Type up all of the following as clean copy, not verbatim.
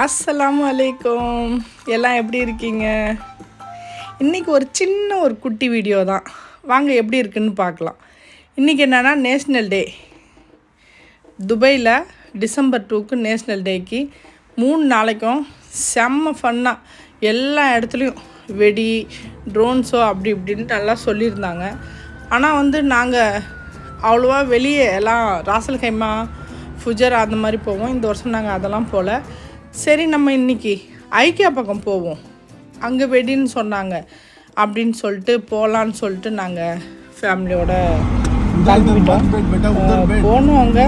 அஸ்ஸலாமு அலைக்கும். எல்லாம் எப்படி இருக்கீங்க? இன்றைக்கி ஒரு சின்ன ஒரு குட்டி வீடியோ தான். வாங்க எப்படி இருக்குன்னு பார்க்கலாம். இன்றைக்கி என்னென்னா நேஷ்னல் டே. துபாயில் டிசம்பர் 2க்கு நேஷ்னல் டேக்கு 3 நாளைக்கும் செம்ம ஃபன்னாக எல்லா இடத்துலையும் வெடி ட்ரோன் ஷோ அப்படி இப்படின்னு நல்லா சொல்லியிருந்தாங்க. ஆனால் நாங்கள் அவ்வளோவா வெளியே எல்லாம் ராசல் கைமா ஃபுஜர் அந்த மாதிரி போவோம். இந்த வருஷம் நாங்கள் அதெல்லாம் போகல. சரி, நம்ம இன்றைக்கி ஐக்கியா பக்கம் போவோம், அங்கே வெடின்னு சொன்னாங்க அப்படின்னு சொல்லிட்டு போகலான்னு சொல்லிட்டு நாங்கள் ஃபேமிலியோட போனோம் அங்கே.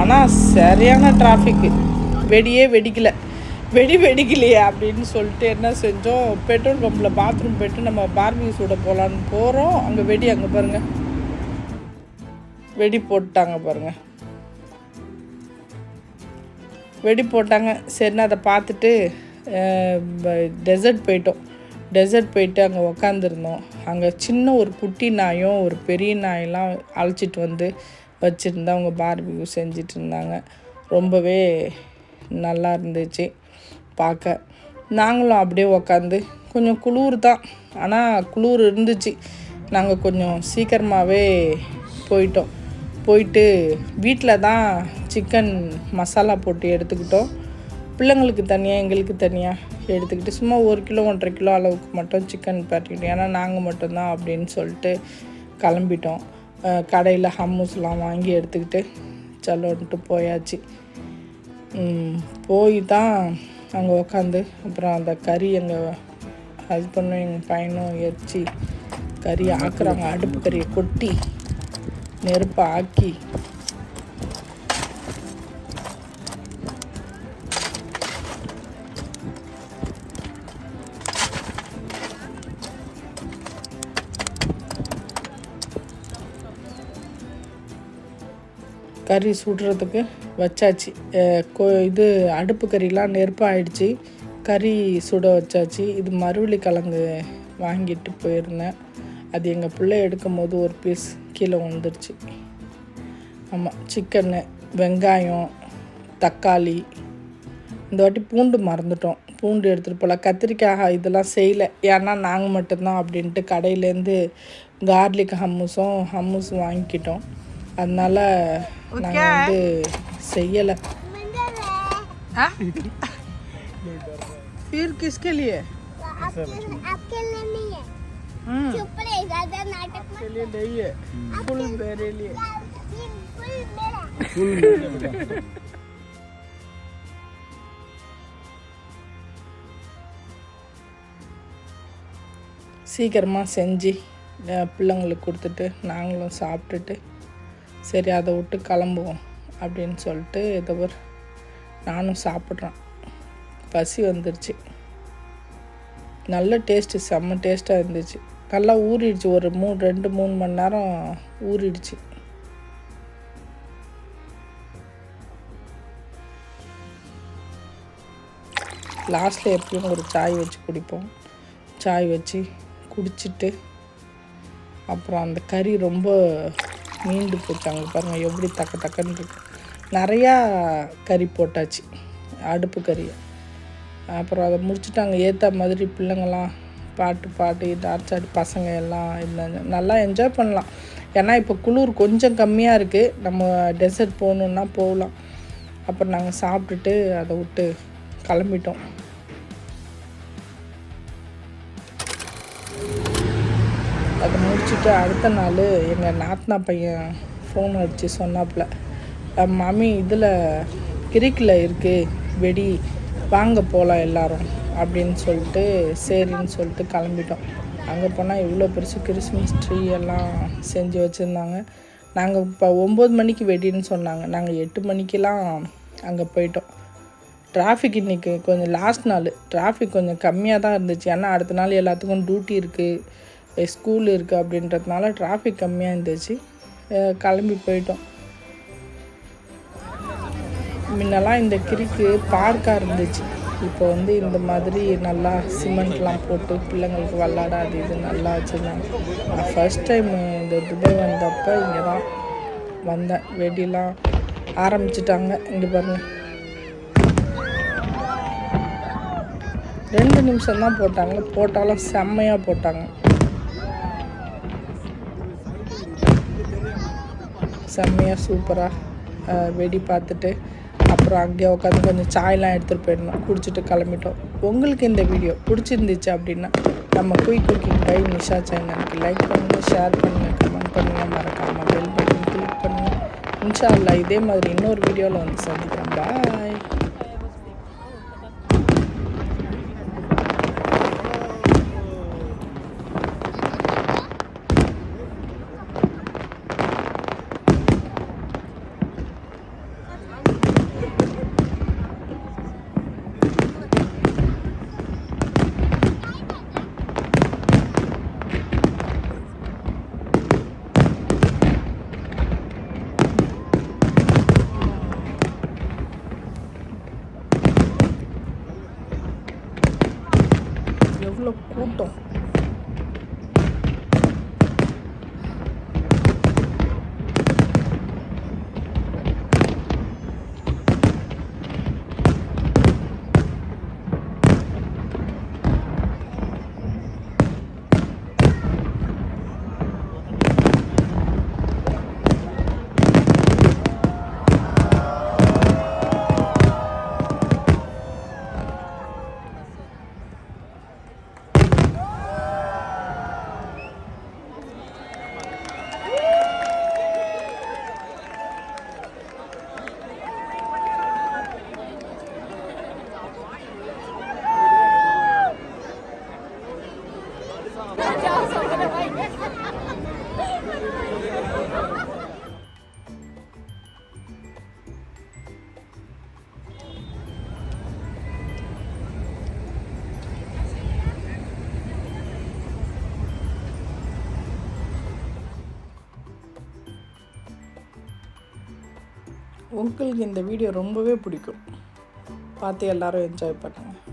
ஆனால் சரியான டிராஃபிக்கு, வெடிக்கலையே அப்படின்னு சொல்லிட்டு என்ன செஞ்சோம், பெட்ரோல் பம்பில் பாத்ரூம் போய்ட்டு நம்ம பார்பிக்யூ சூட போகலான்னு போகிறோம். அங்கே அங்கே பாருங்கள், வெடி போட்டாங்க பாருங்கள், வெடி போட்டாங்க. சரின்னு அதை பார்த்துட்டு டெசர்ட் போயிட்டு அங்கே உக்காந்துருந்தோம். அங்கே சின்ன ஒரு குட்டி நாயும் ஒரு பெரிய நாயெல்லாம் அழைச்சிட்டு வந்து வச்சுருந்தா அவங்க பார்பிக்யூ செஞ்சிட்டு இருந்தாங்க. ரொம்பவே நல்லா இருந்துச்சு பார்க்க. நாங்களும் அப்படியே உக்காந்து, கொஞ்சம் குளிர் தான், ஆனால் குளிர் இருந்துச்சு. நாங்கள் கொஞ்சம் சீக்கிரமாகவே போயிட்டு வீட்டில் தான் சிக்கன் மசாலா போட்டு எடுத்துக்கிட்டோம். பிள்ளைங்களுக்கு தனியாக எங்களுக்கு தனியாக எடுத்துக்கிட்டு சும்மா 1 கிலோ 1.5 கிலோ அளவுக்கு மட்டும் சிக்கன் பார்த்துக்கிட்டோம். ஏன்னா நாங்கள் மட்டும்தான் அப்படின்னு சொல்லிட்டு கிளம்பிட்டோம். கடையில் ஹம்மூஸ்லாம் வாங்கி எடுத்துக்கிட்டு சலோன்ட்டு போயாச்சு. போய் தான் அங்கே உக்காந்து அப்புறம் அந்த கறி எங்கள் ஹஸ்பண்டும் எங்கள் பையனும் எரிச்சு கறி ஆக்குறாங்க. அடுப்பு கறியை கொட்டி நெருப்பை ஆக்கி கறி சுடுறதுக்கு வச்சாச்சு. இது அடுப்பு கறிலாம் நெருப்பு ஆயிடுச்சு, கறி சுட வச்சாச்சு. இது மறுவள்ளி கிழங்கு வாங்கிட்டு போயிருந்தேன். அது எங்கள் பிள்ளை எடுக்கும் போது ஒரு பீஸ் கீழே வந்துருச்சு. ஆமாம், சிக்கன்னு, வெங்காயம், தக்காளி, இந்த வாட்டி பூண்டு மறந்துட்டோம், பூண்டு எடுத்துகிட்டு போகல. கத்திரிக்காய் இதெல்லாம் செய்யலை, ஏன்னா நாங்கள் மட்டும்தான் அப்படின்ட்டு கடையிலேருந்து கார்லிக் ஹம்மூஸும் வாங்கிக்கிட்டோம். அதனால் நாங்கள் செய்யலை. फिर किसके लिए? आपके लिए नहीं है, चुप रहे, ज़्यादा नाटक मत लिए नहीं है, फुल मेरे लिए, फुल मेरा। சீக்கிரமாக செஞ்சு பிள்ளைங்களுக்கு கொடுத்துட்டு நாங்களும் சாப்பிட்டுட்டு சரி அதை விட்டு கிளம்புவோம் அப்படின்னு சொல்லிட்டு ஏதோ நானும் சாப்பிட்றேன். பசி வந்துருச்சு. நல்ல டேஸ்ட்டு, செம்ம டேஸ்ட்டாக இருந்துச்சு. நல்லா ஊறிடுச்சு, ஒரு 2-3 மணி நேரம் ஊறிடுச்சு. லாஸ்ட்டில் எப்பயும் ஒரு சாய் வச்சு குடிப்போம். சாய் வச்சு குடிச்சிட்டு அப்புறம் அந்த கறி ரொம்ப மீண்டு போச்சாங்க பாருங்கள், எப்படி டக்குன்னு இருக்கு. நிறையா கறி போட்டாச்சு, அடுப்பு கறியை. அப்புறம் அதை முடிச்சுட்டாங்க. ஏற்ற மாதிரி பிள்ளைங்கள்லாம் பாட்டு டார்ச்சாடி பசங்க எல்லாம் இருந்தாங்க. நல்லா என்ஜாய் பண்ணலாம். ஏன்னா இப்போ குளிர் கொஞ்சம் கம்மியாக இருக்குது, நம்ம டெசர்ட் போகணுன்னா போகலாம். அப்புறம் நாங்கள் சாப்பிட்டுட்டு அதை விட்டு கிளம்பிட்டோம். அதை முடிச்சுட்டு அடுத்த நாள் எங்கள் நாத்தனா பையன் ஃபோன் அடித்து சொன்னாப்புல, மாமி இதில் கிரிக்கில் இருக்குது வெடி, வாங்க போகலாம் எல்லோரும் அப்படின்னு சொல்லிட்டு சரின்னு சொல்லிட்டு கிளம்பிட்டோம். அங்கே போனால் இவ்வளோ பெருசு கிறிஸ்மஸ் ட்ரீ எல்லாம் செஞ்சு வச்சுருந்தாங்க. நாங்கள் இப்போ 9 மணிக்கு வெடின்னு சொன்னாங்க, நாங்கள் 8 மணிக்கெலாம் அங்கே போயிட்டோம். டிராஃபிக் இன்றைக்கி கொஞ்சம் லாஸ்ட் நாள் டிராஃபிக் கொஞ்சம் கம்மியாக தான் இருந்துச்சு. ஏன்னா அடுத்த நாள் எல்லாத்துக்கும் டியூட்டி இருக்குது, ஸ்கூல் இருக்குது அப்படின்றதுனால டிராஃபிக் கம்மியாக இருந்துச்சு. கிளம்பி போயிட்டோம். முன்னெல்லாம் இந்த கிரிக்கு பார்க்காக இருந்துச்சு, இப்போ இந்த மாதிரி நல்லா சிமெண்ட்லாம் போட்டு பிள்ளைங்களுக்கு விளாடாது இது நல்லா வச்சுருந்தாங்க. நான் ஃபஸ்ட் டைம் இந்த துபாய் வந்தப்போ இங்கே தான் வந்தேன். வெடிலாம் ஆரம்பிச்சிட்டாங்க. இங்கே பாருங்கள், 2 நிமிஷம் தான் போட்டாங்க, போட்டாலும் செம்மையாக போட்டாங்க. செம்மையாக சூப்பராக வெடி பார்த்துட்டு அப்புறம் அங்கேயே உட்காந்து கொஞ்சம் சாயெலாம் எடுத்துகிட்டு போயிடணும், குடிச்சிட்டு கிளம்பிட்டோம். உங்களுக்கு இந்த வீடியோ பிடிச்சிருந்துச்சு அப்படின்னா நம்ம குயிக் குக்கிங் பை நிஷா சேனலுக்கு லைக் பண்ணுங்கள், ஷேர் பண்ணுங்கள், கமெண்ட் பண்ணுங்கள், மறக்காமல் பெல் பட்டன் கிளிக் பண்ணுங்கள். இன்ஷா அல்லாஹ் இதே மாதிரி இன்னொரு வீடியோவில் வந்து சந்திக்கிறேன். பாய். எவ்வளோ கூட்டம்! உங்களுக்கு இந்த வீடியோ ரொம்பவே பிடிக்கும், பார்த்து எல்லோரும் என்ஜாய் பண்ணுங்கள்.